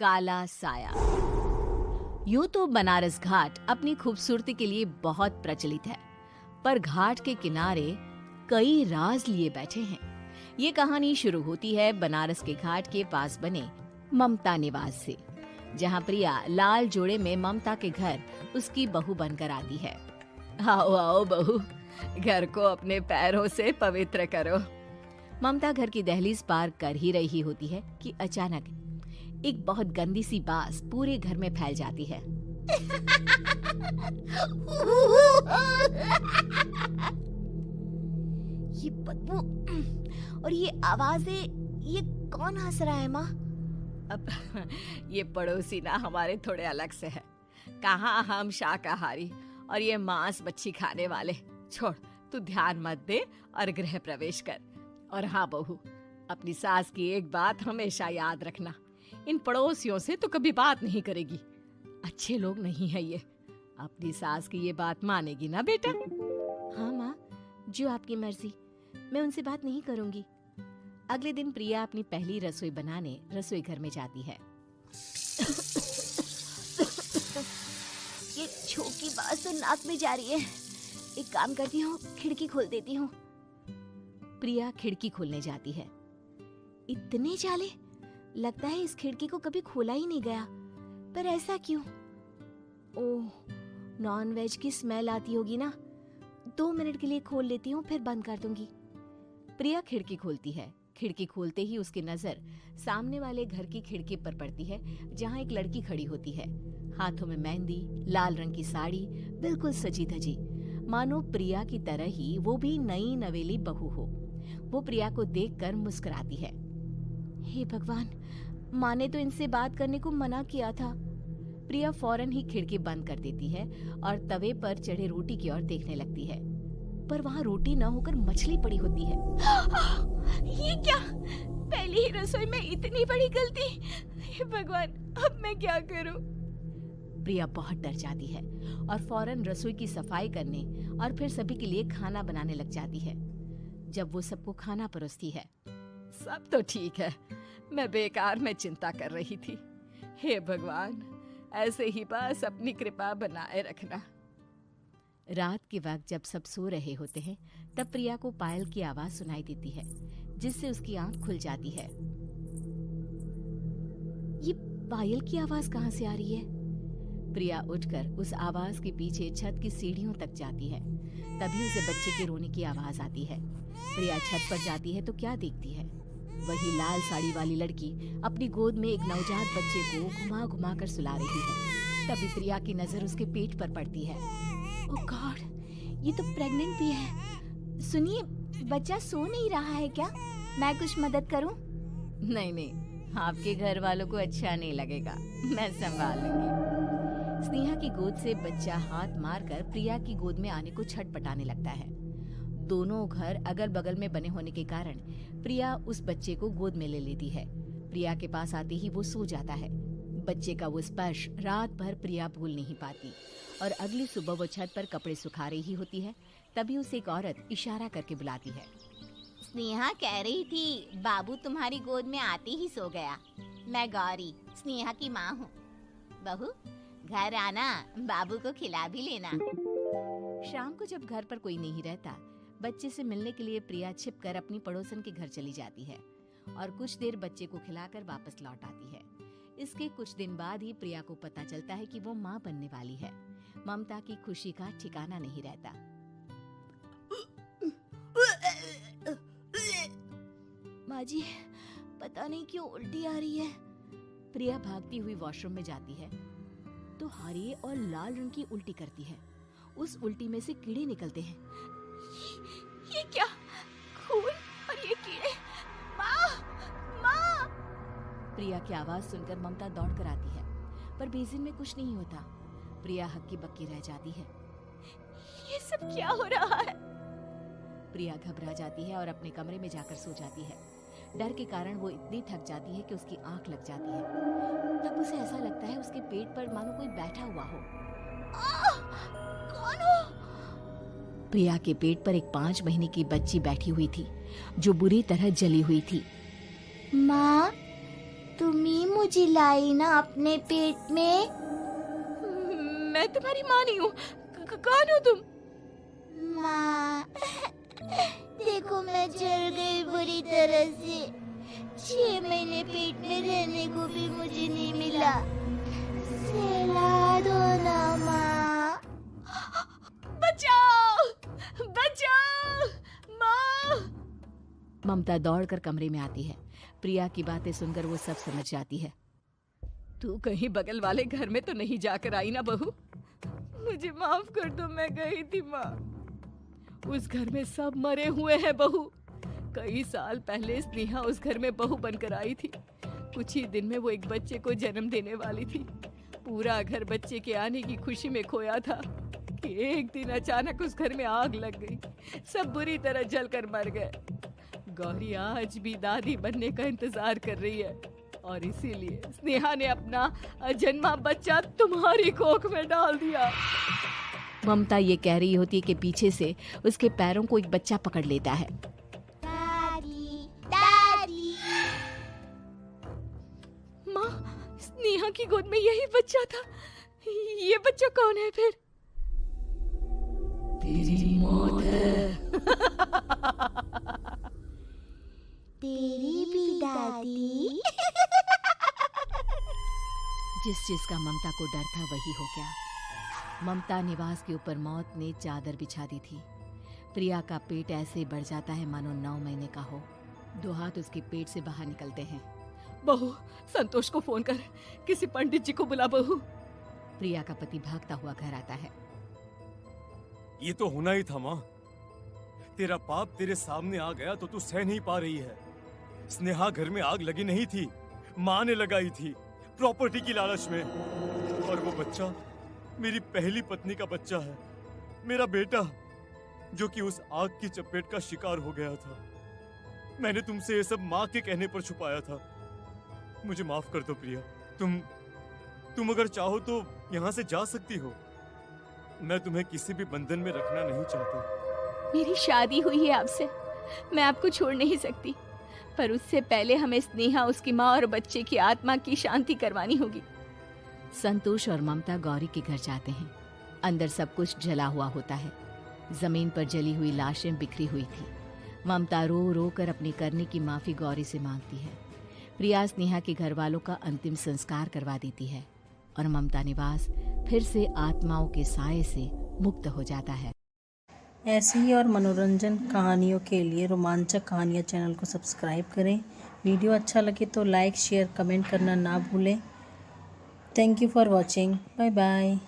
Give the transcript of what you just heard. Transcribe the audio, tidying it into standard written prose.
काला साया। यूं तो बनारस घाट अपनी खूबसूरती के लिए बहुत प्रचलित है, पर घाट के किनारे कई राज लिए बैठे हैं। ये कहानी शुरू होती है बनारस के घाट के पास बने ममता निवास से, जहां प्रिया लाल जोड़े में ममता के घर उसकी बहू बनकर आती है। आओ आओ बहू, घर को अपने पैरों से पवित्र करो। ममता घर की दहलीज पार कर ही रही होती है कि अचानक एक बहुत गंदी सी बास पूरे घर में फैल जाती है। ये बदबू और ये आवाजें, ये कौन हंस रहा है माँ? अब ये पड़ोसी ना हमारे थोड़े अलग से है। कहाँ हम शाकाहारी और ये मांस मच्छी खाने वाले। छोड़, तू ध्यान मत दे और गृह प्रवेश कर। और हाँ बहू, अपनी सास की एक बात हमेशा याद रखना, इन पड़ोसियों से तो कभी बात नहीं करेगी। अच्छे लोग नहीं है ये। अपनी सास की ये बात मानेगी ना बेटा? हाँ माँ, जो आपकी मर्जी, मैं उनसे बात नहीं करूंगी। अगले दिन प्रिया अपनी पहली रसोई बनाने रसोई घर में जाती है। ये छोकी बात तो नाक में जा रही है। एक काम करती हूँ, खिड़की खोल देती हूँ। प्रिया खिड़की खोलने जाती है। इतने जाले, लगता है इस खिड़की को कभी खोला ही नहीं गया। पर ऐसा क्यों? ओह, नॉन वेज की स्मेल आती होगी ना। 2 मिनट के लिए खोल लेती हूँ, फिर बंद कर दूंगी। प्रिया खिड़की खोलती है। खिड़की खोलते ही उसकी नजर सामने वाले घर की खिड़की पर पड़ती है, जहाँ एक लड़की खड़ी होती है। हाथों में मेहंदी, लाल रंग की साड़ी, बिल्कुल सजी धजी, मानो प्रिया की तरह ही वो भी नई नवेली बहू हो। वो प्रिया को देखकर मुस्कुराती है। हे भगवान, माँ ने तो इनसे बात करने को मना किया था। प्रिया फौरन ही खिड़की बंद कर देती है और तवे पर चढ़े रोटी की ओर देखने लगती है, पर वहाँ रोटी न होकर मछली पड़ी होती है। ये क्या? पहली ही रसोई में इतनी बड़ी गलती। हे भगवान, अब मैं क्या करूं? प्रिया बहुत डर जाती है और फौरन रसोई की सफाई करने और फिर सभी के लिए खाना बनाने लग जाती है। जब वो सबको खाना परोसती है, सब तो ठीक है, मैं बेकार में चिंता कर रही थी। हे भगवान, ऐसे ही बस अपनी कृपा बनाए रखना। रात के वक्त जब सब सो रहे होते हैं, तब प्रिया को पायल की आवाज सुनाई देती है, जिससे उसकी आंख खुल जाती है। ये पायल की आवाज कहाँ से आ रही है? प्रिया उठकर उस आवाज के पीछे छत की सीढ़ियों तक जाती है। तभी उसे बच्चे के रोने की आवाज आती है। प्रिया छत पर जाती है तो क्या देखती है? वही लाल साड़ी वाली लड़की अपनी गोद में एक नवजात बच्चे को घुमा घुमा कर सुला रही है। तभी प्रिया की नजर उसके पेट पर पड़ती है। ओह गॉड, ये तो प्रेग्नेंट भी है। सुनिए, बच्चा सो नहीं रहा है क्या? मैं कुछ मदद करूं? नहीं नहीं, आपके घर वालों को अच्छा नहीं लगेगा, मैं संभाल लूंगी। स्नेहा की गोद से बच्चा हाथ मारकर प्रिया की गोद में आने को छटपटाने लगता है। दोनों घर अगल बगल में बने होने के कारण प्रिया उस बच्चे को गोद में ले लेती है। प्रिया के पास आते ही वो सो जाता है। बच्चे का वो स्पर्श रात भर प्रिया भूल नहीं पाती और अगली सुबह वो छत पर कपड़े सुखा रही होती है। तभी उसे एक औरत इशारा करके बुलाती है। स्नेहा कह रही थी बाबू तुम्हारी गोद में आते ही सो गया। मैं गौरी, स्नेहा की माँ हूँ। बहू, घर आना, बाबू को खिला भी लेना। शाम को जब घर पर कोई नहीं रहता, बच्चे से मिलने के लिए प्रिया छिपकर अपनी पड़ोसन के घर चली जाती है और कुछ देर बच्चे को खिलाकर वापस लौट आती है। इसके कुछ दिन बाद ही प्रिया को पता चलता है कि वो माँ बनने वाली है। ममता की खुशी का ठिकाना नहीं रहता। माँ जी, पता नहीं क्यों उल्टी आ रही है। प्रिया भागती हुई वॉशरूम में जाती है तो हरे और लाल रंग की उल्टी करती है। उस उल्टी में से कीड़े निकलते हैं। ये क्या? खून और ये कीड़े! माँ! माँ! प्रिया की आवाज सुनकर ममता दौड़ कर आती है, पर बेसिन में कुछ नहीं होता। प्रिया हक्की बक्की रह जाती है। ये सब क्या हो रहा है? प्रिया घबरा जाती है और अपने कमरे में जाकर सो जाती है। डर के कारण वो इतनी थक जाती है कि उसकी आंख लग जाती है। तब उसे ऐसा लगता है उसके पेट पर मानो कोई बैठा हुआ हो। कौन हो? प्रिया के पेट पर एक 5 महीने की बच्ची बैठी हुई थी, जो बुरी तरह जली हुई थी। माँ, तुम ही मुझे लाई ना अपने पेट में। मैं तुम्हारी माँ नहीं हूँ। कौन हो तुम? माँ, देखो मैं जल गई बुरी तरह से। 6 महीने पेट में रहने को भी मुझे नहीं मिला। सहला दो ना माँ। बचाओ, बचाओ, माँ! ममता दौड़कर कमरे में आती है। प्रिया की बातें सुनकर वो सब समझ जाती है। तू कहीं बगल वाले घर में तो नहीं जाकर आई ना बहू? मुझे माफ कर दो, मैं गई थी माँ। उस घर में सब मरे हुए हैं बहू। कई साल पहले स्नेहा उस घर में बहू बनकर आई थी। कुछ ही दिन में वो एक बच्चे को जन्म देने वाली थी। पूरा घर बच्चे के आने की खुशी में खोया था कि एक दिन अचानक उस घर में आग लग गई। सब बुरी तरह जलकर मर गए। गौरी आज भी दादी बनने का इंतजार कर रही है और इसीलिए स्नेहा ने अपना अजन्मा बच्चा तुम्हारी कोख में डाल दिया। ममता ये कह रही होती है कि पीछे से उसके पैरों को एक बच्चा पकड़ लेता है। दादी, दादी। माँ, स्नेहा की गोद में यही बच्चा था। ये बच्चा कौन है फिर? तेरी मौत है। तेरी भी दादी। जिस चीज का ममता को डर था वही हो गया। ममता निवास के ऊपर मौत ने चादर बिछा दी थी। प्रिया का पेट ऐसे बढ़ जाता है मानो 9 महीने का हो। 2 हाथ उसके पेट से बाहर निकलते हैं। बहू, संतोष को फोन कर, किसी पंडित जी को बुला बहू। प्रिया का पति भागता हुआ घर आता है। ये तो होना ही था माँ। तेरा पाप तेरे सामने आ गया तो तू सह नहीं पा रही है। स्नेहा घर में आग लगी नहीं थी, माँ ने लगाई थी, प्रॉपर्टी की लालच में। और वो बच्चा मेरी पहली पत्नी का बच्चा है, मेरा बेटा, जो कि उस आग की चपेट का शिकार हो गया था। मैंने तुमसे ये सब माँ के कहने पर छुपाया था। मुझे माफ कर दो प्रिया। तुम अगर चाहो तो यहाँ से जा सकती हो। मैं तुम्हें किसी भी बंधन में रखना नहीं चाहता। मेरी शादी हुई है आपसे, मैं आपको छोड़ नहीं सकती, पर उससे पहले हमें स्नेहा, उसकी माँ और बच्चे की आत्मा की शांति करवानी होगी। संतोष और ममता गौरी के घर जाते हैं। अंदर सब कुछ जला हुआ होता है। जमीन पर जली हुई लाशें बिखरी हुई थी। ममता रो रो कर अपनी करने की माफी गौरी से मांगती है। प्रिया स्नेहा के घर वालों का अंतिम संस्कार करवा देती है और ममता निवास फिर से आत्माओं के साए से मुक्त हो जाता है। ऐसी ही और मनोरंजन कहानियों के लिए रोमांचक कहानियाँ चैनल को सब्सक्राइब करें। वीडियो अच्छा लगे तो लाइक, शेयर, कमेंट करना ना भूलें। Thank you for watching. Bye bye.